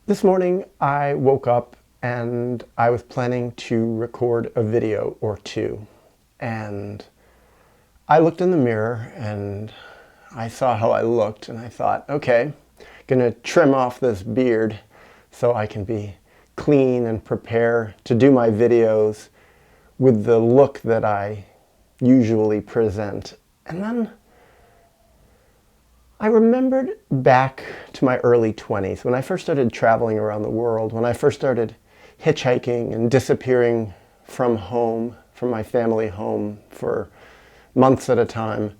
This morning I woke up and I was planning to record a video or two, and I looked in the mirror and I saw how I looked and I thought, okay, gonna trim off this beard so I can be clean and prepare to do my videos with the look that I usually present. And then I remembered back to my early 20s, when I first started traveling around the world, when I first started hitchhiking and disappearing from home, from my family home for months at a time.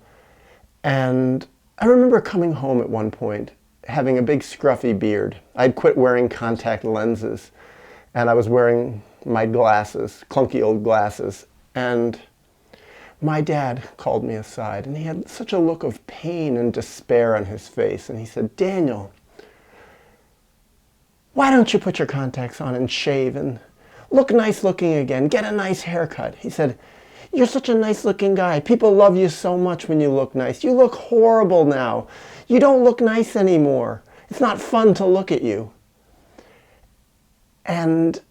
And I remember coming home at one point, having a big scruffy beard. I'd quit wearing contact lenses, and I was wearing my glasses, clunky old glasses. And my dad called me aside, and he had such a look of pain and despair on his face. And he said, "Daniel, why don't you put your contacts on and shave and look nice looking again? Get a nice haircut." He said, "You're such a nice looking guy. People love you so much when you look nice. You look horrible now. You don't look nice anymore. It's not fun to look at you." And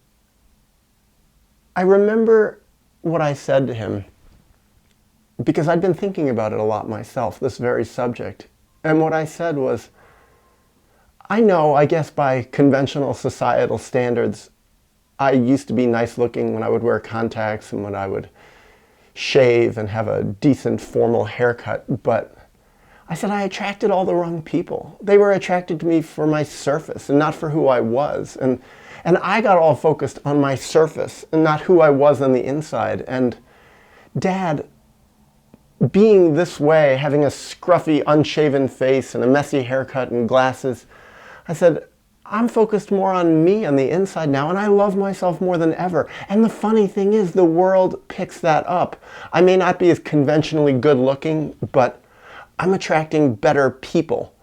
I remember what I said to him, because I'd been thinking about it a lot myself, this very subject. And what I said was, I know, I guess by conventional societal standards, I used to be nice looking when I would wear contacts and when I would shave and have a decent formal haircut, but I said I attracted all the wrong people. They were attracted to me for my surface and not for who I was. And I got all focused on my surface and not who I was on the inside. And Dad, being this way, having a scruffy, unshaven face and a messy haircut and glasses, I said, I'm focused more on me on the inside now, and I love myself more than ever. And the funny thing is, the world picks that up. I may not be as conventionally good looking, but I'm attracting better people.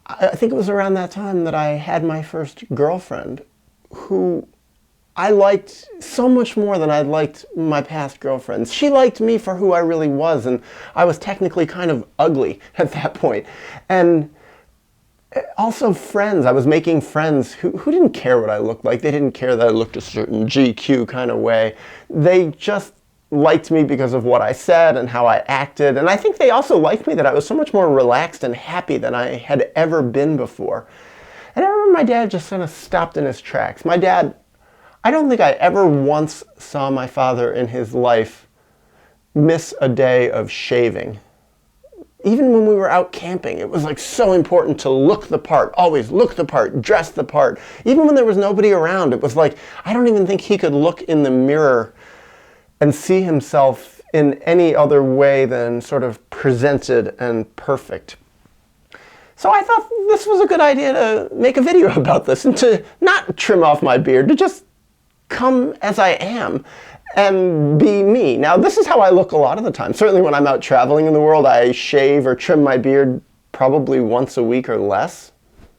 I think it was around that time that I had my first girlfriend, who I liked so much more than I liked my past girlfriends. She liked me for who I really was, and I was technically kind of ugly at that point. And also friends. I was making friends who didn't care what I looked like. They didn't care that I looked a certain GQ kind of way. They just liked me because of what I said and how I acted. And I think they also liked me that I was so much more relaxed and happy than I had ever been before. And I remember my dad just kind of stopped in his tracks. My dad, I don't think I ever once saw my father in his life miss a day of shaving. Even when we were out camping, it was like so important to look the part, always look the part, dress the part. Even when there was nobody around, it was like, I don't even think he could look in the mirror and see himself in any other way than sort of presented and perfect. So I thought this was a good idea to make a video about this and to not trim off my beard, to just come as I am and be me. Now, this is how I look a lot of the time. Certainly when I'm out traveling in the world, I shave or trim my beard probably once a week or less.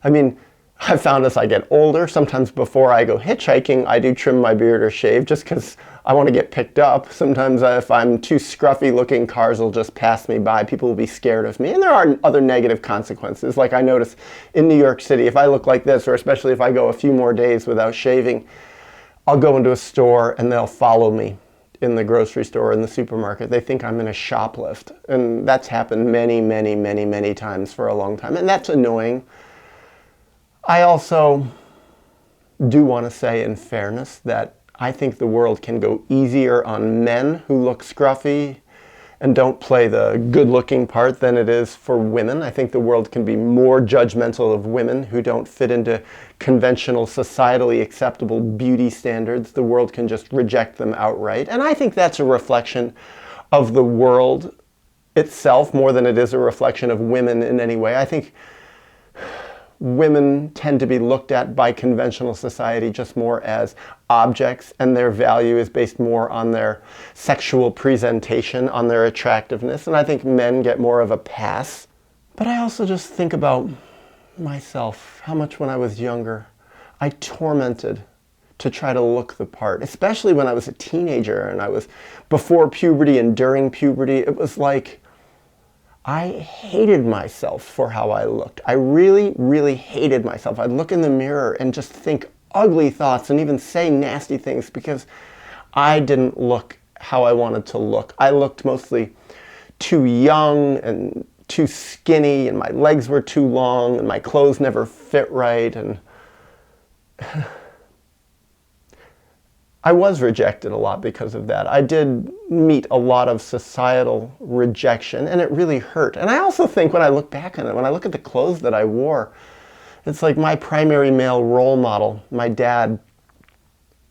I mean, I've found as I get older, sometimes before I go hitchhiking, I do trim my beard or shave just because I want to get picked up. Sometimes if I'm too scruffy looking, cars will just pass me by. People will be scared of me. And there are other negative consequences. Like I notice in New York City, if I look like this, or especially if I go a few more days without shaving, I'll go into a store and they'll follow me in the grocery store, in the supermarket. They think I'm in a shoplift. And that's happened many, many, many, many times for a long time. And that's annoying. I also do want to say, in fairness, that I think the world can go easier on men who look scruffy and don't play the good-looking part than it is for women. I think the world can be more judgmental of women who don't fit into conventional, societally acceptable beauty standards. The world can just reject them outright. And I think that's a reflection of the world itself more than it is a reflection of women in any way. I think women tend to be looked at by conventional society just more as objects, and their value is based more on their sexual presentation, on their attractiveness. And I think men get more of a pass. But I also just think about myself, how much when I was younger, I tormented to try to look the part, especially when I was a teenager and I was before puberty and during puberty. It was like I hated myself for how I looked. I really, really hated myself. I'd look in the mirror and just think ugly thoughts and even say nasty things because I didn't look how I wanted to look. I looked mostly too young and too skinny, and my legs were too long, and my clothes never fit right, and I was rejected a lot because of that. I did meet a lot of societal rejection, and it really hurt. And I also think when I look back on it, when I look at the clothes that I wore, it's like my primary male role model, my dad,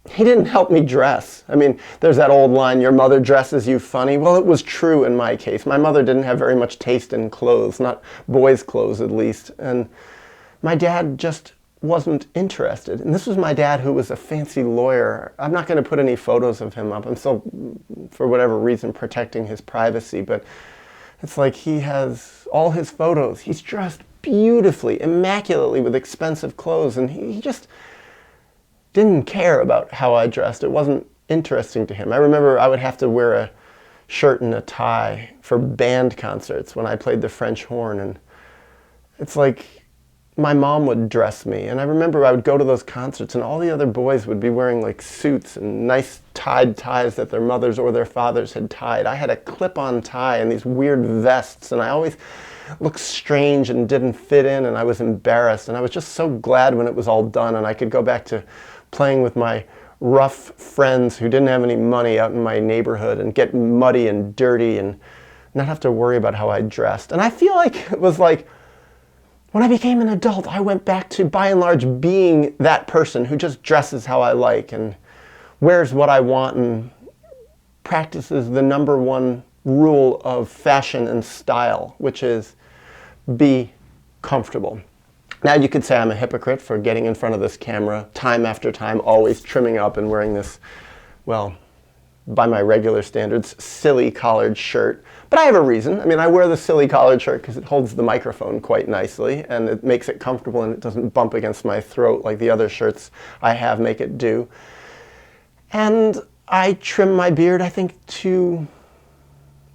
he didn't help me dress. I mean, there's that old line, your mother dresses you funny. Well, it was true in my case. My mother didn't have very much taste in clothes, not boys' clothes at least. And my dad just wasn't interested. And this was my dad, who was a fancy lawyer. I'm not going to put any photos of him up. I'm still, for whatever reason, protecting his privacy. But it's like he has all his photos. He's dressed beautifully, immaculately with expensive clothes. And he just didn't care about how I dressed. It wasn't interesting to him. I remember I would have to wear a shirt and a tie for band concerts when I played the French horn. And it's like my mom would dress me, and I remember I would go to those concerts and all the other boys would be wearing like suits and nice tied ties that their mothers or their fathers had tied. I had a clip-on tie and these weird vests, and I always looked strange and didn't fit in, and I was embarrassed, and I was just so glad when it was all done and I could go back to playing with my rough friends who didn't have any money out in my neighborhood and get muddy and dirty and not have to worry about how I dressed. And I feel like it was like when I became an adult, I went back to, by and large, being that person who just dresses how I like and wears what I want and practices the number one rule of fashion and style, which is be comfortable. Now you could say I'm a hypocrite for getting in front of this camera time after time, always trimming up and wearing this, well, by my regular standards, silly collared shirt. But I have a reason. I mean, I wear the silly collared shirt because it holds the microphone quite nicely and it makes it comfortable and it doesn't bump against my throat like the other shirts I have make it do. And I trim my beard, I think, to,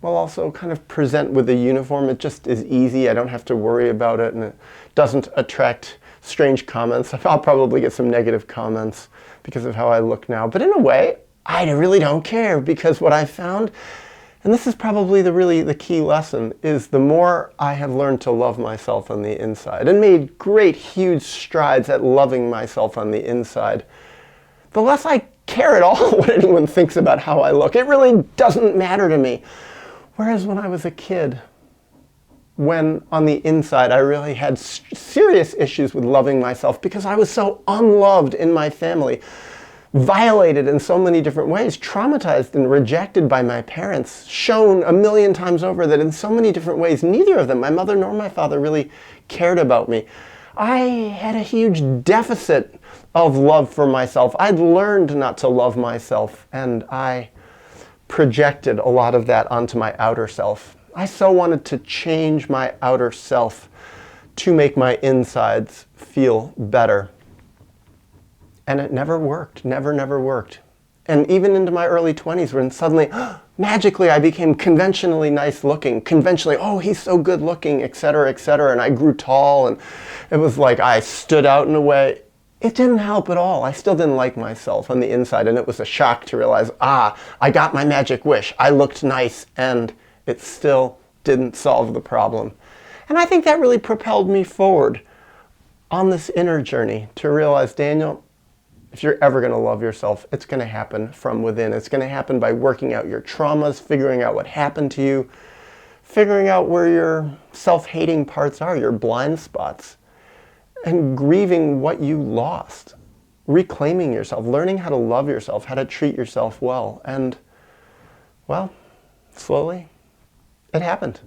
well, also kind of present with a uniform. It just is easy. I don't have to worry about it, and it doesn't attract strange comments. I'll probably get some negative comments because of how I look now. But in a way, I really don't care, because what I found, and this is probably the key lesson, is the more I have learned to love myself on the inside and made great, huge strides at loving myself on the inside, the less I care at all what anyone thinks about how I look. It really doesn't matter to me. Whereas when I was a kid, when on the inside I really had serious issues with loving myself because I was so unloved in my family, violated in so many different ways, traumatized and rejected by my parents, shown a million times over that in so many different ways, neither of them, my mother nor my father, really cared about me. I had a huge deficit of love for myself. I'd learned not to love myself, and I projected a lot of that onto my outer self. I so wanted to change my outer self to make my insides feel better. And it never worked, never worked. And even into my early 20s, when suddenly, magically, I became conventionally nice looking, conventionally, oh, he's so good looking, etc., and I grew tall, and it was like I stood out in a way. It didn't help at all. I still didn't like myself on the inside, and it was a shock to realize, I got my magic wish. I looked nice, and it still didn't solve the problem. And I think that really propelled me forward on this inner journey to realize, Daniel, if you're ever going to love yourself, it's going to happen from within. It's going to happen by working out your traumas, figuring out what happened to you, figuring out where your self-hating parts are, your blind spots, and grieving what you lost, reclaiming yourself, learning how to love yourself, how to treat yourself well. And, well, slowly, it happened.